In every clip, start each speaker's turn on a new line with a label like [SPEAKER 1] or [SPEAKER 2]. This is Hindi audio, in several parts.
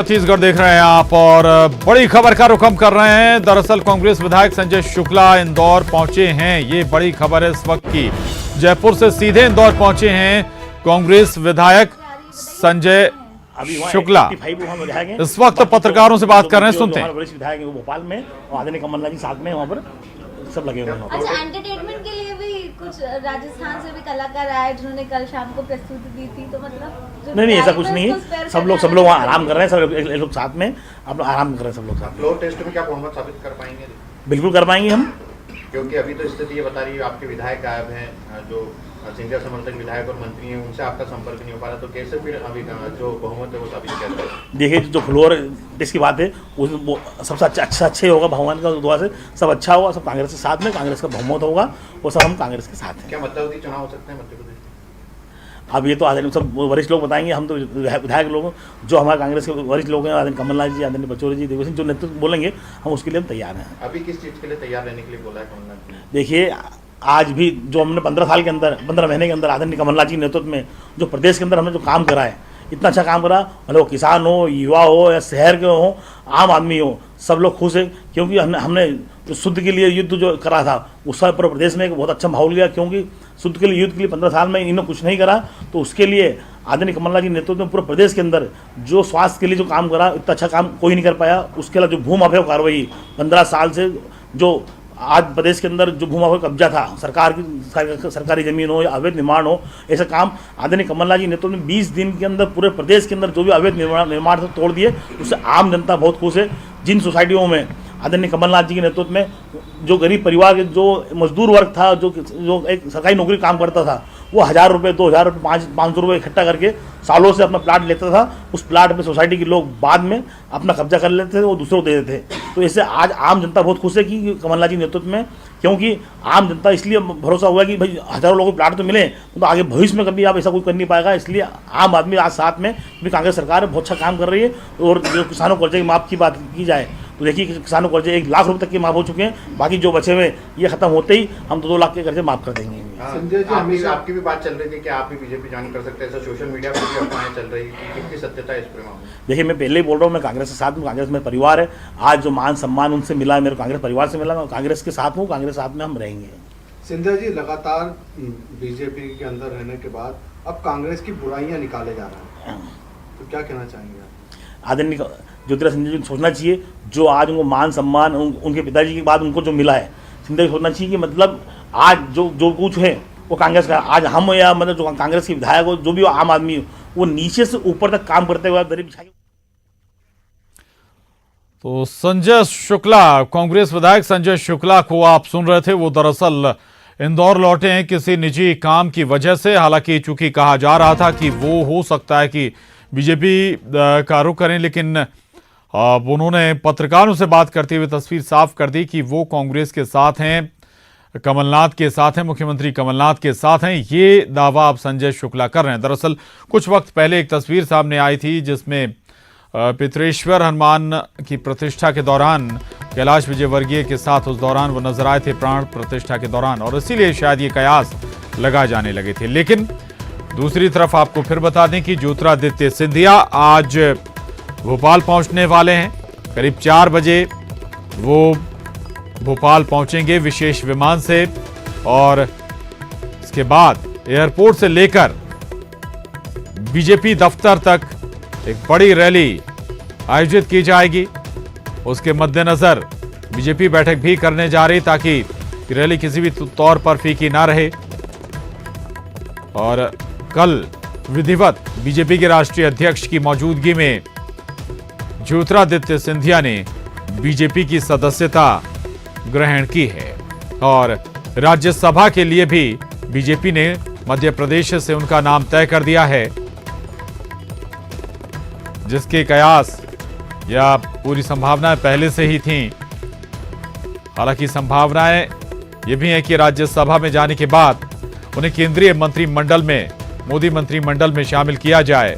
[SPEAKER 1] छत्तीसगढ़ देख रहे हैं आप और बड़ी खबर का रुख हम कर रहे हैं। दरअसल कांग्रेस विधायक संजय शुक्ला इंदौर पहुंचे हैं। ये बड़ी खबर है इस वक्त की। जयपुर से सीधे इंदौर पहुंचे हैं कांग्रेस विधायक संजय शुक्ला। इस वक्त पत्रकारों से बात कर रहे हैं, सुनते हैं।
[SPEAKER 2] वरिष्ठ विधायक वो भोपाल में और आदरणीय कमलनाथ जी साथ में वहाँ पर सब लगे हुए हैं।
[SPEAKER 3] अच्छा, एंटरटेनमेंट के लिए भी कुछ राजस्थान से भी कलाकार आए जिन्होंने कल शाम को प्रस्तुति दी थी, तो मतलब
[SPEAKER 2] नहीं ऐसा कुछ नहीं है। सब लोग वहाँ आराम कर रहे हैं। सब लोग साथ में आप आराम कर रहे हैं। सब लोग साथ में।
[SPEAKER 4] फ्लोर टेस्ट में क्या बहुमत साबित कर पाएंगे?
[SPEAKER 2] बिल्कुल कर पाएंगे हम,
[SPEAKER 4] क्योंकि अभी तो स्थिति ये बता रही है आपके विधायक गायब हैं, जो सिंधिया समर्थक विधायक और मंत्री हैं, उनसे आपका संपर्क नहीं हो पा रहा, तो कैसे फिर अभी जो बहुमत है वो साबित किया जाए?
[SPEAKER 2] देखिए, जो फ्लोर टेस्ट की बात है वो सबसे अच्छे होगा। भगवान का दुआ से सब अच्छा होगा। सब कांग्रेस के साथ में, कांग्रेस का बहुमत होगा और सब हम कांग्रेस के साथ हैं।
[SPEAKER 4] क्या मध्यावधि चुनाव हो सकते हैं मध्य प्रदेश में?
[SPEAKER 2] अब ये तो आदरणीय सब वरिष्ठ लोग बताएंगे। हम तो विधायक लोग, जो हमारे कांग्रेस के वरिष्ठ लोग हैं, आदरणीय कमलनाथ जी, आदरणीय बचौरी जी, देवेश सिंह, जो नेतृत्व बोलेंगे हम उसके लिए हम तैयार हैं।
[SPEAKER 4] अभी किस चीज़ के लिए तैयार रहने के लिए बोला है कमलनाथ जी?
[SPEAKER 2] देखिए, आज भी जो हमने 15 महीने के अंदर आदरणीय कमलनाथ जी के नेतृत्व में जो प्रदेश के अंदर हमने जो काम करा है, इतना अच्छा काम करा, भले वो किसान हो, युवा हो या शहर के हो, आम आदमी हो, सब लोग खुश है। क्योंकि हमने जो शुद्ध के लिए युद्ध जो करा था, उस पूरे प्रदेश में एक बहुत अच्छा माहौल गया। क्योंकि शुद्ध के लिए युद्ध के लिए 15 साल में इन्होंने कुछ नहीं करा, तो उसके लिए आदरणीय कमलनाथ जी नेतृत्व में पूरे प्रदेश के अंदर जो स्वास्थ्य के लिए जो काम करा, इतना अच्छा काम कोई नहीं कर पाया। उसके अलावा जो भूमाफिया कार्रवाई 15 साल से जो आज प्रदेश के अंदर जो भूमाफिया कब्जा था, सरकारी जमीन हो या अवैध निर्माण हो, ऐसा काम आदरणीय कमलनाथ जी नेतृत्व में 20 दिन के अंदर पूरे प्रदेश के अंदर जो भी अवैध निर्माण से तोड़ दिए। उससे आम जनता बहुत खुश है। जिन सोसाइटियों में आदरणीय कमलनाथ जी के नेतृत्व में जो गरीब परिवार के जो मजदूर वर्ग था, जो एक सरकारी नौकरी काम करता था, वो 1000 रुपये, 2000 रुपये, 500 रुपये इकट्ठा करके सालों से अपना प्लाट लेता था। उस प्लाट में सोसाइटी के लोग बाद में अपना कब्जा कर लेते थे, वो दूसरों को दे देते थे। तो इससे आज आम जनता बहुत खुश है कि कमलनाथ जी नेतृत्व में, क्योंकि आम जनता इसलिए भरोसा हुआ कि भाई हज़ारों लोगों को प्लाट तो मिले, तो आगे भविष्य में कभी आप ऐसा कोई कर नहीं पाएगा। इसलिए आम आदमी आज साथ में भी, कांग्रेस सरकार बहुत अच्छा काम कर रही है। और जो किसानों को कर्जे की माफ़ की बात की जाए तो देखिए, किसानों को कर्जे 1 लाख रुपये तक के माफ़ हो चुके हैं। बाकी जो बचे हुए ये खत्म होते ही हम 2-2 लाख के कर्जे माफ़ कर देंगे।
[SPEAKER 4] संजय जी, हमेशा आपकी भी बात चल रही थी कि आप भी बीजेपी ज्वाइन कर सकते हैं, ऐसा सोशल मीडिया पर भी अफवाहें चल रही है, कितनी सत्यता है इस पर?
[SPEAKER 2] देखिए, मैं पहले ही बोल रहा हूँ, मैं कांग्रेस के साथ हूँ। कांग्रेस मेरा परिवार है। आज जो मान सम्मान उनसे मिला है, मेरे कांग्रेस परिवार से मिला, मैं कांग्रेस के साथ हूँ। कांग्रेस साथ में हम रहेंगे।
[SPEAKER 5] सिंधिया जी, लगातार बीजेपी के अंदर रहने के बाद अब कांग्रेस की बुराइयां निकाले जा रहा है, तो क्या कहना चाहेंगे आप?
[SPEAKER 2] आदरणीय ज्योतिरादित्य सिंधिया जी सोचना चाहिए, जो आज उनको मान सम्मान उनके पिताजी के बाद उनको जो मिला है, सिंधिया जी सोचना चाहिए कि मतलब आज जो कुछ है वो कांग्रेस का। आज हम या मतलब जो कांग्रेस के विधायक हो, जो भी आम आदमी हो, वो नीचे से ऊपर तक काम करते हुए गरीब।
[SPEAKER 1] तो संजय शुक्ला, कांग्रेस विधायक संजय शुक्ला को आप सुन रहे थे। वो दरअसल इंदौर लौटे हैं किसी निजी काम की वजह से। हालांकि चूंकि कहा जा रहा था कि वो हो सकता है कि बीजेपी का रुख करें, लेकिन अब उन्होंने पत्रकारों से बात करते हुए तस्वीर साफ कर दी कि वो कांग्रेस के साथ हैं, कमलनाथ के साथ हैं, मुख्यमंत्री कमलनाथ के साथ हैं। ये दावा अब संजय शुक्ला कर रहे हैं। दरअसल कुछ वक्त पहले एक तस्वीर सामने आई थी जिसमें पितरेश्वर हनुमान की प्रतिष्ठा के दौरान कैलाश विजयवर्गीय के साथ उस दौरान वो नजर आए थे, प्राण प्रतिष्ठा के दौरान, और इसीलिए शायद ये कयास लगाए जाने लगे थे। लेकिन दूसरी तरफ आपको फिर बता दें कि ज्योतिरादित्य सिंधिया आज भोपाल पहुंचने वाले हैं। करीब 4 बजे वो भोपाल पहुंचेंगे विशेष विमान से, और इसके बाद एयरपोर्ट से लेकर बीजेपी दफ्तर तक एक बड़ी रैली आयोजित की जाएगी। उसके मद्देनजर बीजेपी बैठक भी करने जा रही, ताकि रैली किसी भी तौर पर फीकी ना रहे। और कल विधिवत बीजेपी के राष्ट्रीय अध्यक्ष की मौजूदगी में ज्योतिरादित्य सिंधिया ने बीजेपी की सदस्यता ग्रहण की है, और राज्यसभा के लिए भी बीजेपी ने मध्य प्रदेश से उनका नाम तय कर दिया है, जिसके कयास या पूरी संभावनाएं पहले से ही थीं। हालांकि संभावनाएं ये भी हैं कि राज्यसभा में जाने के बाद उन्हें केंद्रीय मंत्रिमंडल में, मोदी मंत्रिमंडल में शामिल किया जाए।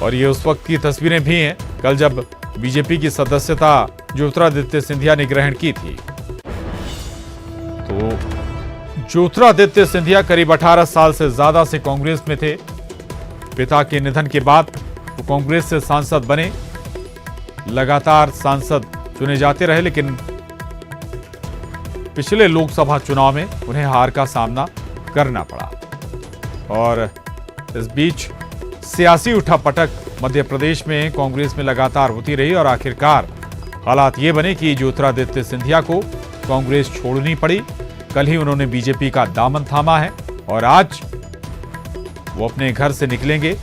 [SPEAKER 1] और ये उस वक्त की तस्वीरें भी हैं कल जब बीजेपी की सदस्यता ज्योतिरादित्य सिंधिया ने ग्रहण की थी। तो ज्योतिरादित्य सिंधिया करीब 18 साल से ज्यादा से कांग्रेस में थे। पिता के निधन के बाद वो कांग्रेस से सांसद बने, लगातार सांसद चुने जाते रहे, लेकिन पिछले लोकसभा चुनाव में उन्हें हार का सामना करना पड़ा। और इस बीच सियासी उठापटक मध्य प्रदेश में कांग्रेस में लगातार होती रही और आखिरकार हालात ये बने कि ज्योतिरादित्य सिंधिया को कांग्रेस छोड़नी पड़ी। कल ही उन्होंने बीजेपी का दामन थामा है और आज वो अपने घर से निकलेंगे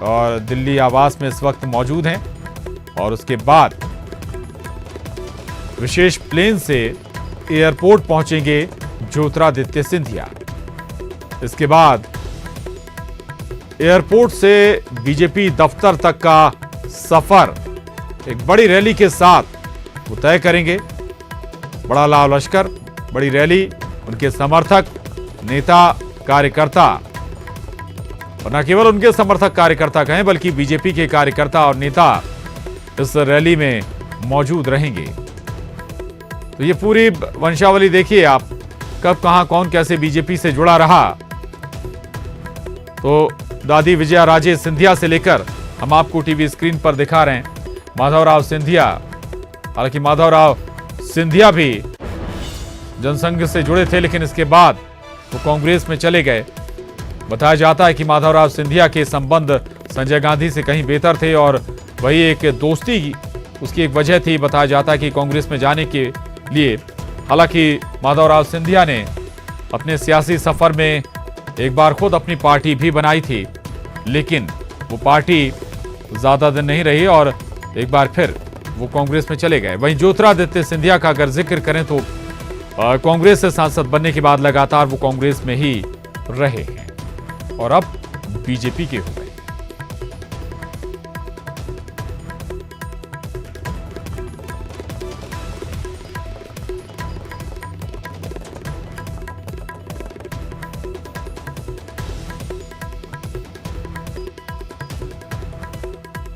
[SPEAKER 1] और दिल्ली आवास में इस वक्त मौजूद हैं और उसके बाद विशेष प्लेन से एयरपोर्ट पहुंचेंगे ज्योतिरादित्य सिंधिया। इसके बाद एयरपोर्ट से बीजेपी दफ्तर तक का सफर एक बड़ी रैली के साथ वो तय करेंगे। बड़ा लाव लश्कर, बड़ी रैली, उनके समर्थक, नेता, कार्यकर्ता, और न केवल उनके समर्थक कार्यकर्ता कहें बल्कि बीजेपी के कार्यकर्ता और नेता इस रैली में मौजूद रहेंगे। तो ये पूरी वंशावली देखिए आप, कब कहां कौन कैसे बीजेपी से जुड़ा रहा। तो दादी विजया राजे सिंधिया से लेकर हम आपको टीवी स्क्रीन पर दिखा रहे हैं माधवराव सिंधिया। हालांकि माधवराव सिंधिया भी जनसंघ से जुड़े थे, लेकिन इसके बाद वो कांग्रेस में चले गए। बताया जाता है कि माधवराव सिंधिया के संबंध संजय गांधी से कहीं बेहतर थे और वही एक दोस्ती उसकी एक वजह थी। बताया जाता है कि कांग्रेस में जाने के लिए, हालांकि माधवराव सिंधिया ने अपने सियासी सफर में एक बार खुद अपनी पार्टी भी बनाई थी, लेकिन वो पार्टी ज्यादा दिन नहीं रही और एक बार फिर वो कांग्रेस में चले गए। वहीं ज्योतिरादित्य सिंधिया का अगर जिक्र करें तो कांग्रेस से सांसद बनने के बाद लगातार वो कांग्रेस में ही रहे हैं और अब बीजेपी के हो गए।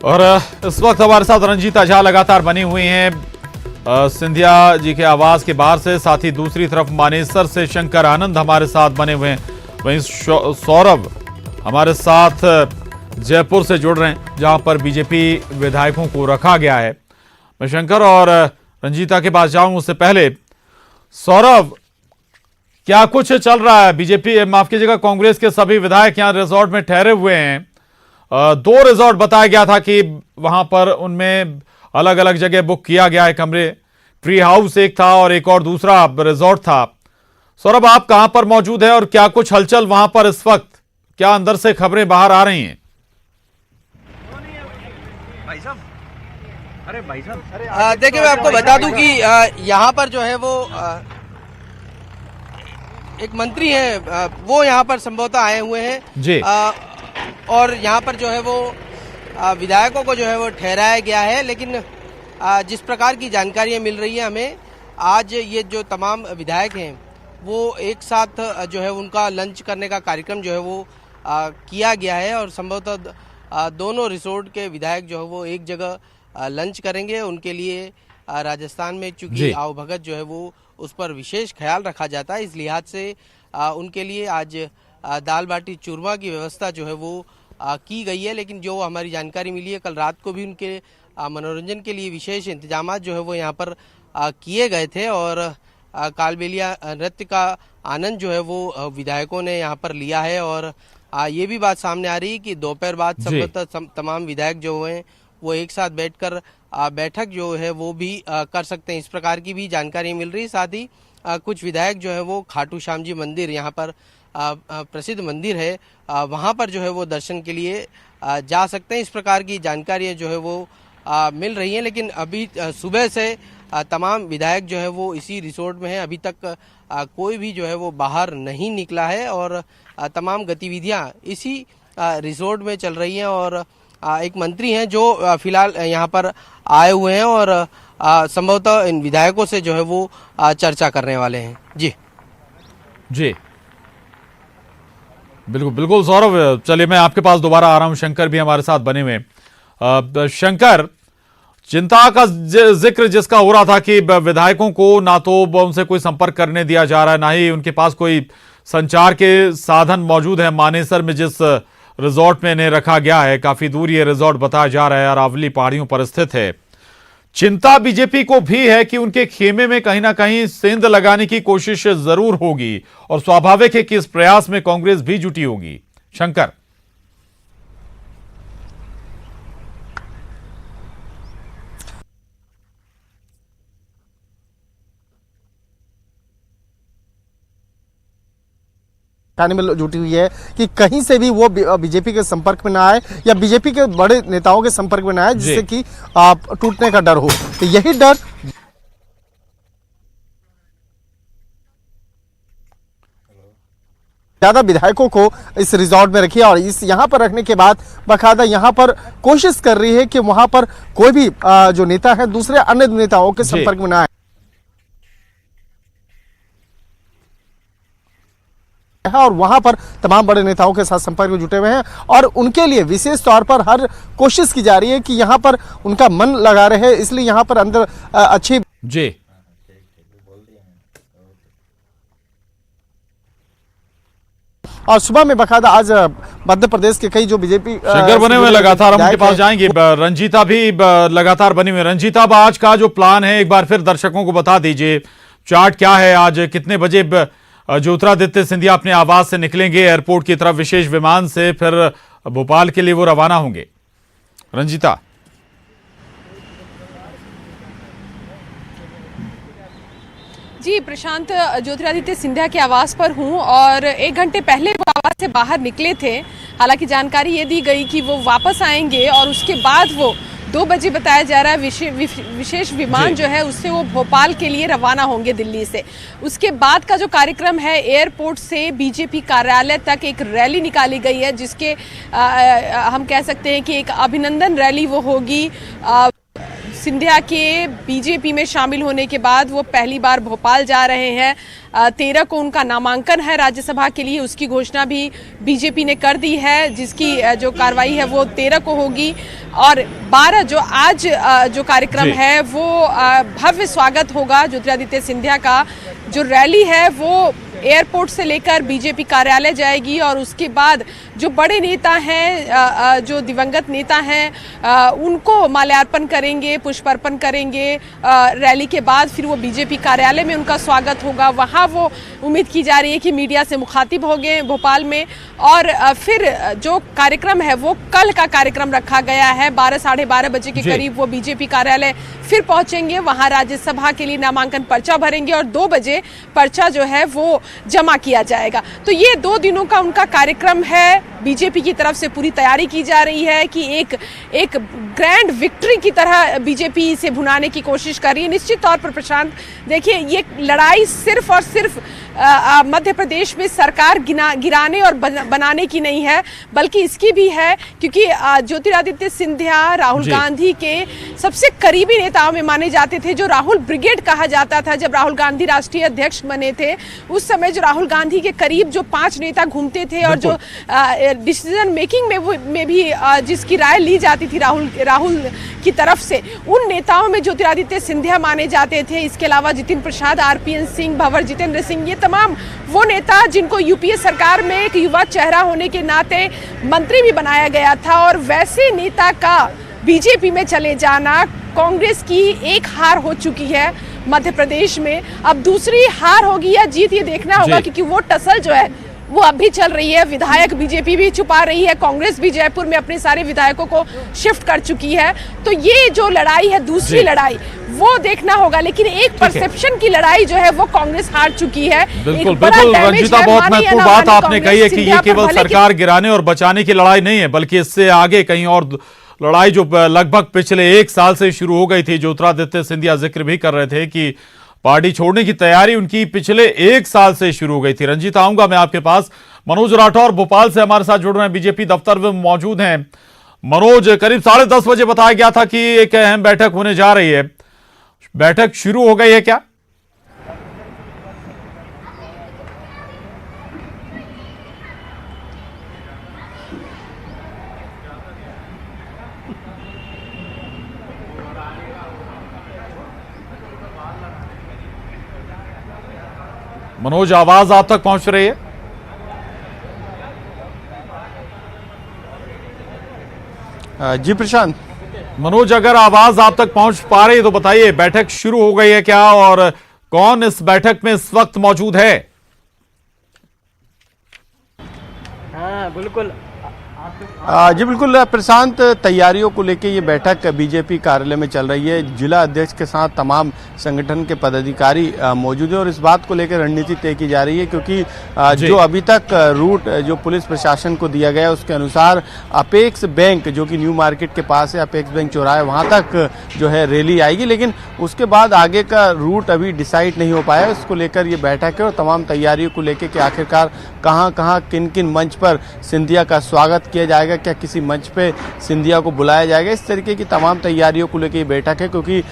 [SPEAKER 1] और इस वक्त हमारे साथ रंजीता झा लगातार बनी हुई हैं सिंधिया जी के आवास के बाहर से, साथ ही दूसरी तरफ मानेसर से शंकर आनंद हमारे साथ बने हुए हैं। वहीं सौरभ हमारे साथ जयपुर से जुड़ रहे हैं जहां पर बीजेपी विधायकों को रखा गया है। मैं शंकर और रंजीता के पास जाऊं उससे पहले सौरभ, क्या कुछ चल रहा है? बीजेपी, माफ कीजिएगा, कांग्रेस के सभी विधायक यहां रिजॉर्ट में ठहरे हुए हैं। 2 रिजॉर्ट बताया गया था कि वहां पर उनमें अलग अलग जगह बुक किया गया है कमरे। ट्री हाउस एक था और एक और दूसरा रिजॉर्ट था। सौरभ, आप कहां पर मौजूद हैं और क्या कुछ हलचल वहां पर इस वक्त, क्या अंदर से खबरें बाहर आ रही हैं?
[SPEAKER 6] भाई साहब, अरे भाई साहब, देखिए मैं आपको बता दूं कि यहाँ पर जो है वो एक मंत्री है, वो यहाँ पर संभवतः आए हुए हैं
[SPEAKER 1] जी।
[SPEAKER 6] और यहाँ पर जो है वो विधायकों को जो है वो ठहराया गया है। लेकिन जिस प्रकार की जानकारियाँ मिल रही है हमें, आज ये जो तमाम विधायक हैं वो एक साथ जो है उनका लंच करने का कार्यक्रम जो है वो किया गया है और संभवतः दोनों रिसोर्ट के विधायक जो है वो एक जगह लंच करेंगे। उनके लिए राजस्थान में चूंकि आवभगत जो है वो उस पर विशेष ख्याल रखा जाता है, इस लिहाज से उनके लिए आज दाल बाटी चूरमा की व्यवस्था जो है वो की गई है। लेकिन जो हमारी जानकारी मिली है, कल रात को भी उनके मनोरंजन के लिए विशेष इंतजाम जो है वो यहाँ पर किए गए थे और कालबेलिया नृत्य का आनंद जो है वो विधायकों ने यहाँ पर लिया है। और ये भी बात सामने आ रही है कि दोपहर बाद संभवतः तमाम विधायक जो हैं वो एक साथ बैठकर बैठक जो है वो भी कर सकते हैं, इस प्रकार की भी जानकारी मिल रही है। साथ ही कुछ विधायक जो है वो खाटू श्याम जी मंदिर, यहाँ पर प्रसिद्ध मंदिर है, वहाँ पर जो है वो दर्शन के लिए जा सकते हैं, इस प्रकार की जानकारियाँ जो है वो मिल रही हैं। लेकिन अभी सुबह से तमाम विधायक जो है वो इसी रिसोर्ट में है, अभी तक कोई भी जो है वो बाहर नहीं निकला है और तमाम गतिविधियां इसी रिसोर्ट में चल रही हैं। और एक मंत्री हैं जो फिलहाल यहाँ पर आए हुए हैं और संभवतः इन विधायकों से जो है वो चर्चा करने वाले हैं। जी
[SPEAKER 1] जी, बिल्कुल बिल्कुल सौरभ, चलिए मैं आपके पास दोबारा आ रहा हूं। शंकर भी हमारे साथ बने हुए। शंकर, चिंता का जिक्र जिसका हो रहा था कि विधायकों को ना तो उनसे कोई संपर्क करने दिया जा रहा है, ना ही उनके पास कोई संचार के साधन मौजूद है। मानेसर में जिस रिजॉर्ट में इन्हें रखा गया है। काफी दूर ये रिजॉर्ट बताया जा रहा है, अरावली पहाड़ियों पर स्थित है। चिंता बीजेपी को भी है कि उनके खेमे में कहीं ना कहीं सेंध लगाने की कोशिश जरूर होगी और स्वाभाविक है कि इस प्रयास में कांग्रेस भी जुटी होगी। शंकर,
[SPEAKER 7] में जुटी हुई है कि कहीं से भी वो बीजेपी के संपर्क में ना आए या बीजेपी के बड़े नेताओं के संपर्क में ना आए, जिससे कि टूटने का डर हो। तो यही डर ज्यादा विधायकों को इस रिजॉर्ट में रखी है और इस यहाँ पर रखने के बाद बाकायदा यहाँ पर कोशिश कर रही है कि वहां पर कोई भी जो नेता है दूसरे अन्य नेताओं के संपर्क में ना आए और वहां पर तमाम बड़े नेताओं के साथ संपर्क में जुटे हुए हैं और उनके लिए विशेष तौर पर हर कोशिश की जा रही है कि यहां पर उनका मन लगा रहे, इसलिए यहां पर अंदर अच्छी
[SPEAKER 1] जी
[SPEAKER 7] और सुबह में बकायदा आज मध्य प्रदेश के कई जो बीजेपी
[SPEAKER 1] शंकर बने हुए लगातार हम उनके पास जाएंगे। रंजीता भी लगातार बनी हुई। रंजीता, आज का जो प्लान है एक बार फिर दर्शकों को बता दीजिए, चार्ट क्या है? आज कितने बजे ज्योतिरादित्य सिंधिया अपने आवास से निकलेंगे एयरपोर्ट की तरफ विशेष विमान से, फिर भोपाल के लिए वो रवाना होंगे? रंजीता।
[SPEAKER 8] जी प्रशांत, ज्योतिरादित्य सिंधिया के आवास पर हूं और 1 घंटे पहले वो आवास से बाहर निकले थे। हालांकि जानकारी ये दी गई कि वो वापस आएंगे और उसके बाद वो 2 बजे बताया जा रहा है विशेष विमान जो है उससे वो भोपाल के लिए रवाना होंगे दिल्ली से। उसके बाद का जो कार्यक्रम है, एयरपोर्ट से बीजेपी कार्यालय तक एक रैली निकाली गई है, जिसके हम कह सकते हैं कि एक अभिनंदन रैली वो होगी। सिंधिया के बीजेपी में शामिल होने के बाद वो पहली बार भोपाल जा रहे हैं। 13 को उनका नामांकन है राज्यसभा के लिए, उसकी घोषणा भी बीजेपी ने कर दी है, जिसकी जो कार्रवाई है वो 13 को होगी। और 12 जो आज जो कार्यक्रम है वो भव्य स्वागत होगा ज्योतिरादित्य सिंधिया का। जो रैली है वो एयरपोर्ट से लेकर बीजेपी कार्यालय जाएगी और उसके बाद जो बड़े नेता हैं, जो दिवंगत नेता हैं, उनको माल्यार्पण करेंगे, पुष्पार्पण करेंगे। रैली के बाद फिर वो बीजेपी कार्यालय में उनका स्वागत होगा। वहाँ वो उम्मीद की जा रही है कि मीडिया से मुखातिब होंगे भोपाल में। और फिर जो कार्यक्रम है वो कल का कार्यक्रम रखा गया है। 12 साढ़े 12 बजे के करीब वो बीजेपी कार्यालय फिर पहुंचेंगे, वहां राज्यसभा के लिए नामांकन पर्चा भरेंगे और 2 बजे पर्चा जो है वो जमा किया जाएगा। तो ये 2 दिनों का उनका कार्यक्रम है। बीजेपी की तरफ से पूरी तैयारी की जा रही है कि एक ग्रैंड विक्ट्री की तरह बीजेपी इसे भुनाने की कोशिश कर रही है। निश्चित तौर पर प्रशांत, देखिए, ये लड़ाई सिर्फ और सिर्फ मध्य प्रदेश में सरकार गिराने और बनाने की नहीं है, बल्कि इसकी भी है क्योंकि ज्योतिरादित्य सिंधिया राहुल गांधी के सबसे करीबी नेताओं में माने जाते थे। जो राहुल ब्रिगेड कहा जाता था, जब राहुल गांधी राष्ट्रीय अध्यक्ष बने थे उस समय जो राहुल गांधी के करीब जो 5 नेता घूमते थे और जो डिसीजन मेकिंग में भी जिसकी राय ली जाती थी राहुल की तरफ से, उन नेताओं में ज्योतिरादित्य सिंधिया माने जाते थे। इसके अलावा जितिन प्रसाद, RPN सिंह, भंवर जितेंद्र सिंह, ये तमाम वो नेता जिनको यूपीए सरकार में एक युवा चेहरा होने के नाते मंत्री भी बनाया गया था। और वैसे नेता का बीजेपी में चले जाना कांग्रेस की एक हार हो चुकी है मध्य प्रदेश में। अब दूसरी हार होगी या जीत, ये देखना होगा, क्योंकि वो टसल जो है वो अब भी चल रही है। विधायक बीजेपी भी छुपा रही है, कांग्रेस भी जयपुर में अपने सारे विधायकों को शिफ्ट कर चुकी है। तो ये जो लड़ाई है, दूसरी लड़ाई, वो देखना होगा। लेकिन एक परसेप्शन की लड़ाई जो है वो कांग्रेस हार चुकी है।
[SPEAKER 1] बिल्कुल बिल्कुल रंजीता, बहुत महत्वपूर्ण बात आपने कही है कि ये केवल सरकार गिराने और बचाने की लड़ाई नहीं है, बल्कि इससे आगे कहीं और लड़ाई जो लगभग पिछले 1 साल से शुरू हो गई थी। ज्योतिरादित्य सिंधिया जिक्र भी कर रहे थे कि पार्टी छोड़ने की तैयारी उनकी पिछले 1 साल से शुरू हो गई थी। रंजीत, आऊंगा मैं आपके पास। मनोज राठौर भोपाल से हमारे साथ जुड़ रहे हैं, बीजेपी दफ्तर में मौजूद हैं। मनोज, करीब 10:30 बजे बताया गया था कि एक अहम बैठक होने जा रही है, बैठक शुरू हो गई है क्या? मनोज, आवाज आप तक पहुंच रही है?
[SPEAKER 7] जी प्रशांत।
[SPEAKER 1] मनोज, अगर आवाज आप तक पहुंच पा रही है तो बताइए, बैठक शुरू हो गई है क्या और कौन इस बैठक में इस वक्त मौजूद है?
[SPEAKER 9] हाँ बिल्कुल।
[SPEAKER 7] जी बिल्कुल प्रशांत, तैयारियों को लेकर ये बैठक बीजेपी कार्यालय में चल रही है। जिला अध्यक्ष के साथ तमाम संगठन के पदाधिकारी मौजूद हैं और इस बात को लेकर रणनीति तय की जा रही है, क्योंकि जो अभी तक रूट जो पुलिस प्रशासन को दिया गया है उसके अनुसार अपेक्स बैंक जो कि न्यू मार्केट के पास है, अपेक्स बैंक चौराहे, वहां तक जो है रैली आएगी, लेकिन उसके बाद आगे का रूट अभी डिसाइड नहीं हो पाया। उसको लेकर ये बैठक है और तमाम तैयारियों को लेकर कि आखिरकार कहाँ कहाँ किन किन मंच पर सिंधिया का स्वागत किया जाएगा, क्या किसी मंच पे सिंधिया को बुलाया जाएगा, इस तरीके की तमाम तैयारियों को लेकर ये बैठक है। क्योंकि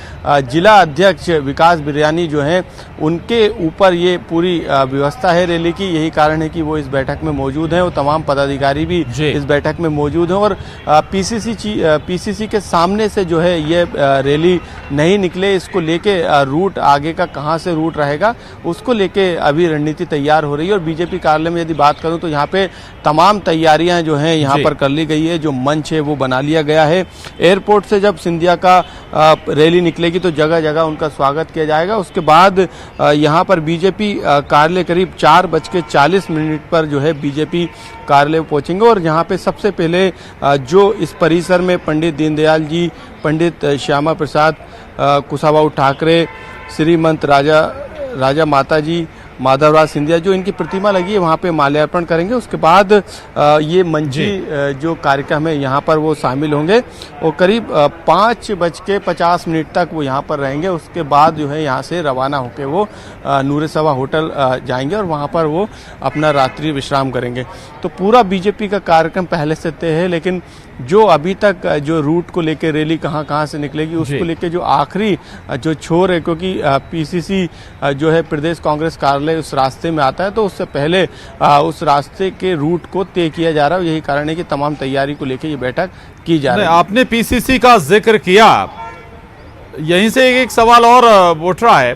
[SPEAKER 7] जिला अध्यक्ष विकास बिरयानी जो हैं उनके ऊपर ये पूरी व्यवस्था है रैली की, यही कारण है कि वो इस बैठक में मौजूद हैं और तमाम पदाधिकारी भी इस बैठक में मौजूद हैं। और पीसीसी के सामने से जो है ये रैली नहीं निकले, इसको लेके रूट आगे का कहाँ से रूट रहेगा उसको लेके अभी रणनीति तैयार हो रही है। और बीजेपी कार्यालय में यदि बात करूं तो यहाँ पे तमाम तैयारियां जो हैं यहाँ पर कर ली गई है, जो मंच है वो बना लिया गया है। एयरपोर्ट से जब सिंधिया का रैली निकलेगी तो जगह जगह उनका स्वागत किया जाएगा। उसके बाद यहाँ पर बीजेपी कार्यालय करीब 4:40 पर जो है बीजेपी कार्यालय पहुंचेंगे और यहाँ पे सबसे पहले जो इस परिसर में पंडित दीनदयाल जी, पंडित श्यामा प्रसाद कुशाभाऊ ठाकरे, श्रीमंत राजा माता जी, माधवराज सिंधिया जो इनकी प्रतिमा लगी है वहाँ पे माल्यार्पण करेंगे। उसके बाद ये मंची जो कार्यक्रम है यहाँ पर वो शामिल होंगे और करीब 5:50 तक वो यहाँ पर रहेंगे। उसके बाद जो है यहाँ से रवाना होकर वो नूरे सभा होटल जाएंगे और वहाँ पर वो अपना रात्रि विश्राम करेंगे। तो पूरा बीजेपी का कार्यक्रम पहले से तय है, लेकिन जो अभी तक जो रूट को लेकर रैली कहाँ से निकलेगी उसको लेकर जो आखिरी जो छोर है, क्योंकि पीसीसी जो है प्रदेश कांग्रेस कार्यालय उस रास्ते में आता है, तो उससे पहले उस रास्ते के रूट को तय किया जा रहा है। यही कारण है कि तमाम तैयारी को लेकर ये बैठक की जा रही है।
[SPEAKER 1] आपने पीसीसी का जिक्र किया, यहीं से एक सवाल और उठ रहा है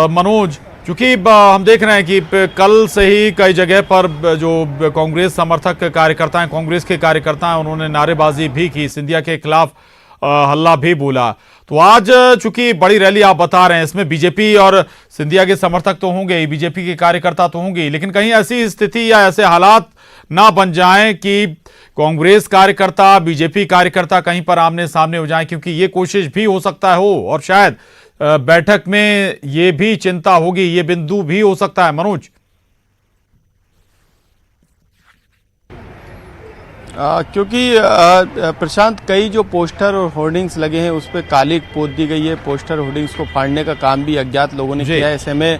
[SPEAKER 1] मनोज, क्योंकि हम देख रहे हैं कि कल से ही कई जगह पर जो कांग्रेस समर्थक कार्यकर्ता हैं, कांग्रेस के कार्यकर्ता हैं, उन्होंने नारेबाजी भी की, सिंधिया के खिलाफ हल्ला भी बोला। तो आज चूंकि बड़ी रैली आप बता रहे हैं, इसमें बीजेपी और सिंधिया के समर्थक तो होंगे ही, बीजेपी के कार्यकर्ता तो होंगे, लेकिन कहीं ऐसी स्थिति या ऐसे हालात ना बन जाएं कि कांग्रेस कार्यकर्ता बीजेपी कार्यकर्ता कहीं पर आमने सामने हो जाएं, क्योंकि ये कोशिश भी हो सकता है हो और शायद बैठक में ये भी चिंता होगी, ये बिंदु भी हो सकता है मनोज।
[SPEAKER 7] क्योंकि प्रशांत कई जो पोस्टर और होर्डिंग्स लगे हैं उस पर कालिक पोत दी गई है। पोस्टर होर्डिंग्स को फाड़ने का काम भी अज्ञात लोगों ने किया है। ऐसे में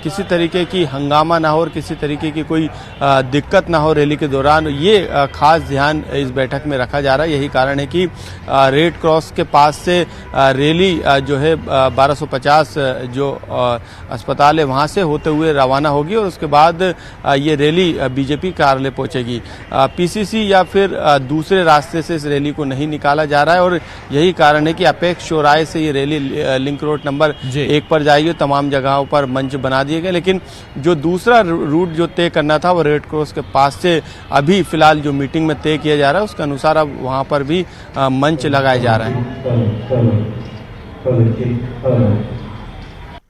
[SPEAKER 7] किसी तरीके की हंगामा ना हो और किसी तरीके की कोई दिक्कत ना हो रैली के दौरान, ये खास ध्यान इस बैठक में रखा जा रहा है। यही कारण है कि रेड क्रॉस के पास से रैली जो है 1250 जो अस्पताल है वहाँ से होते हुए रवाना होगी और उसके बाद ये रैली बीजेपी कार्यालय पहुँचेगी। पीसीसी या फिर दूसरे रास्ते से इस रैली को नहीं निकाला जा रहा है और यही कारण है कि अपेक्स चौराहे से ये रैली लिंक रोड नंबर 1 पर जाएगी। तमाम जगहों पर मंच बना दिए गए, लेकिन जो दूसरा रूट जो तय करना था वो रेड क्रॉस के पास से अभी फिलहाल जो मीटिंग में तय किया जा रहा है उसके अनुसार अब वहां पर भी मंच लगाए जा रहे हैं।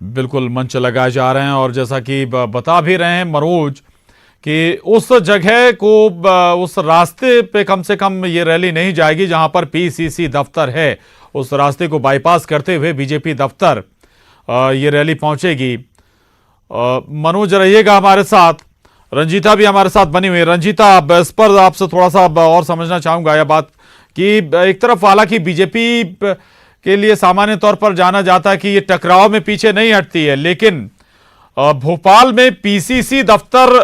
[SPEAKER 1] बिल्कुल मंच लगाए जा रहे हैं और जैसा कि बता भी रहे हैं मनोज कि उस जगह को, उस रास्ते पे कम से कम ये रैली नहीं जाएगी जहां पर पीसीसी दफ्तर है। उस रास्ते को बाईपास करते हुए बीजेपी दफ्तर ये रैली पहुंचेगी। मनोज रहिएगा हमारे साथ, रंजीता भी हमारे साथ बनी हुई है। रंजीता, इस पर आपसे थोड़ा सा और समझना चाहूंगा यह बात कि एक तरफ हालांकि बीजेपी के लिए सामान्य तौर पर जाना जाता है कि ये टकराव में पीछे नहीं हटती है, लेकिन भोपाल में पीसीसी दफ्तर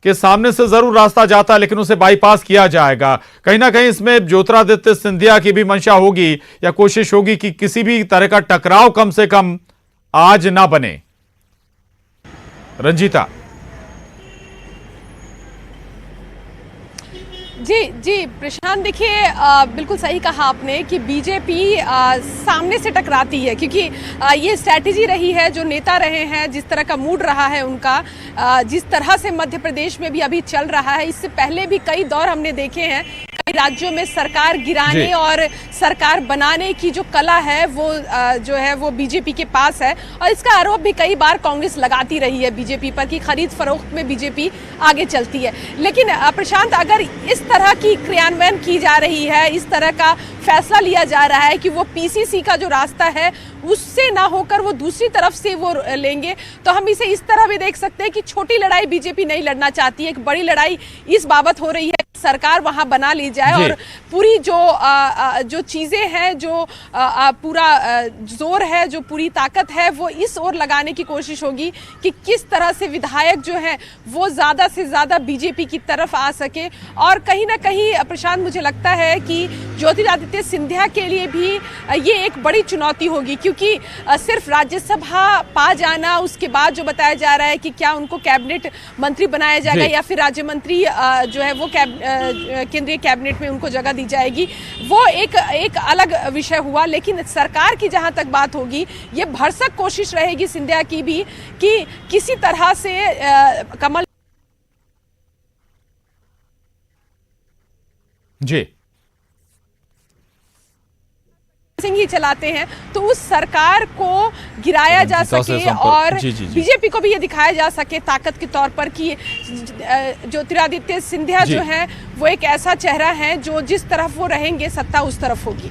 [SPEAKER 1] के सामने से जरूर रास्ता जाता है, लेकिन उसे बाईपास किया जाएगा। कहीं ना कहीं इसमें ज्योतिरादित्य सिंधिया की भी मंशा होगी या कोशिश होगी कि किसी भी तरह का टकराव कम से कम आज ना बने। रंजीता।
[SPEAKER 8] जी प्रशांत, देखिए बिल्कुल सही कहा आपने कि बीजेपी सामने से टकराती है, क्योंकि ये स्ट्रैटेजी रही है। जो नेता रहे हैं, जिस तरह का मूड रहा है उनका, जिस तरह से मध्य प्रदेश में भी अभी चल रहा है, इससे पहले भी कई दौर हमने देखे हैं, कई राज्यों में सरकार गिराने और सरकार बनाने की जो कला है वो जो है वो बीजेपी के पास है। और इसका आरोप भी कई बार कांग्रेस लगाती रही है बीजेपी पर कि खरीद फरोख्त में बीजेपी आगे चलती है। लेकिन प्रशांत, अगर इस तरह की क्रियान्वयन की जा रही है, इस तरह का फैसला लिया जा रहा है कि वो पीसीसी का जो रास्ता है उससे ना होकर वो दूसरी तरफ से वो लेंगे, तो हम इसे इस तरह भी देख सकते हैं कि छोटी लड़ाई बीजेपी नहीं लड़ना चाहती है। एक बड़ी लड़ाई इस बाबत हो रही है सरकार वहां बना ली जाए और पूरी जो चीजें हैं, जो पूरा जोर है, जो पूरी ताकत है, वो इस ओर लगाने की कोशिश होगी कि किस तरह से विधायक जो है वो ज्यादा से ज्यादा बीजेपी की तरफ आ सके। और कहीं ना कहीं प्रशांत, मुझे लगता है कि ज्योतिरादित्य सिंधिया के लिए भी ये एक बड़ी चुनौती होगी, क्योंकि सिर्फ राज्यसभा पा जाना, उसके बाद जो बताया जा रहा है कि क्या उनको कैबिनेट मंत्री बनाया जाएगा या फिर राज्य मंत्री जो है वो केंद्रीय कैबिनेट में उनको जगह दी जाएगी, वो एक अलग विषय हुआ। लेकिन सरकार की जहां तक बात होगी, ये भरसक कोशिश रहेगी सिंधिया की भी कि किसी तरह से कमल सिंह ही चलाते हैं तो उस सरकार को गिराया जा सके और बीजेपी को भी ये दिखाया जा सके ताकत के तौर पर कि ज्योतिरादित्य सिंधिया जो है वो एक ऐसा चेहरा है जो जिस तरफ वो रहेंगे सत्ता उस तरफ होगी।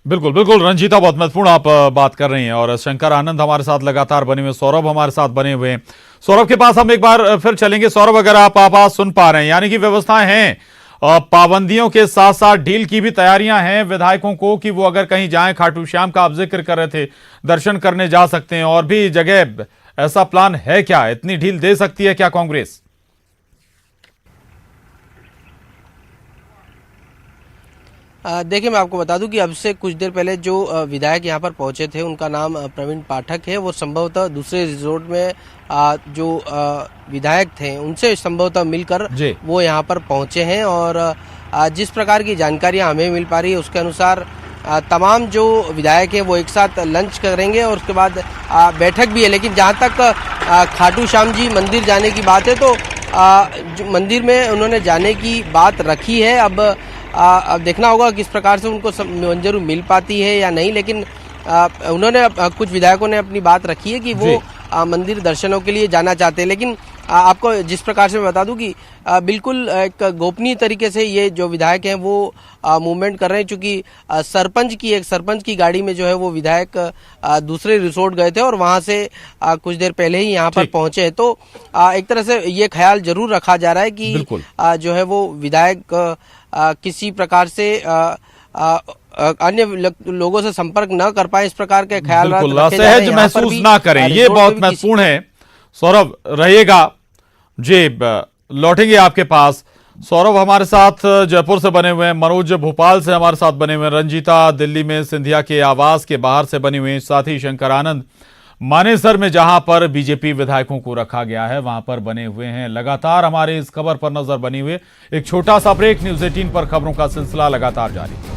[SPEAKER 1] बिल्कुल बिल्कुल रंजीता, बहुत महत्वपूर्ण आप बात कर रही हैं। और शंकर आनंद हमारे साथ लगातार बने हुए, सौरभ हमारे साथ बने हुए हैं। सौरभ के पास हम एक बार फिर चलेंगे। सौरभ, अगर आप आवाज सुन पा रहे हैं, यानी कि व्यवस्थाएं हैं, पाबंदियों के साथ साथ ढील की भी तैयारियां हैं विधायकों को कि वो अगर कहीं जाएं, खाटू श्याम का आप जिक्र कर रहे थे, दर्शन करने जा सकते हैं, और भी जगह ऐसा प्लान है क्या? इतनी ढील दे सकती है क्या कांग्रेस?
[SPEAKER 6] देखिए, मैं आपको बता दूं कि अब से कुछ देर पहले जो विधायक यहां पर पहुंचे थे, उनका नाम प्रवीण पाठक है। वो संभवतः दूसरे रिजोर्ट में जो विधायक थे उनसे संभवतः मिलकर वो यहां पर पहुंचे हैं। और जिस प्रकार की जानकारियां हमें मिल पा रही है उसके अनुसार तमाम जो विधायक हैं वो एक साथ लंच करेंगे और उसके बाद बैठक भी है। लेकिन जहां तक खाटू श्याम जी मंदिर जाने की बात है, तो जो मंदिर में उन्होंने जाने की बात रखी है। अब देखना होगा किस प्रकार से उनको मंजूरी मिल पाती है या नहीं। लेकिन उन्होंने कुछ विधायकों ने अपनी बात रखी है कि वो मंदिर दर्शनों के लिए जाना चाहते हैं। लेकिन आपको जिस प्रकार से मैं बता दूं कि बिल्कुल एक गोपनीय तरीके से ये जो विधायक हैं वो मूवमेंट कर रहे हैं, क्योंकि सरपंच की गाड़ी में जो है वो विधायक दूसरे रिसोर्ट गए थे और वहां से कुछ देर पहले ही यहाँ पर पहुंचे हैं। तो एक तरह से ये ख्याल जरूर रखा जा रहा है कि जो है वो विधायक किसी प्रकार से अन्य लोगों से संपर्क न कर पाए, इस प्रकार के ख्याल
[SPEAKER 1] सहज महसूस ना करें, ये बहुत महत्वपूर्ण है। सौरभ रहिएगा जी, लौटेंगे आपके पास। सौरभ हमारे साथ जयपुर से बने हुए हैं, मनोज भोपाल से हमारे साथ बने हुए हैं, रंजीता दिल्ली में सिंधिया के आवास के बाहर से बनी हुई हैं, साथ ही शंकर आनंद मानेसर में जहां पर बीजेपी विधायकों को रखा गया है वहां पर बने हुए हैं। लगातार हमारे इस खबर पर नजर बनी हुई। एक छोटा सा ब्रेक, न्यूज़ 18 पर खबरों का सिलसिला लगातार जारी।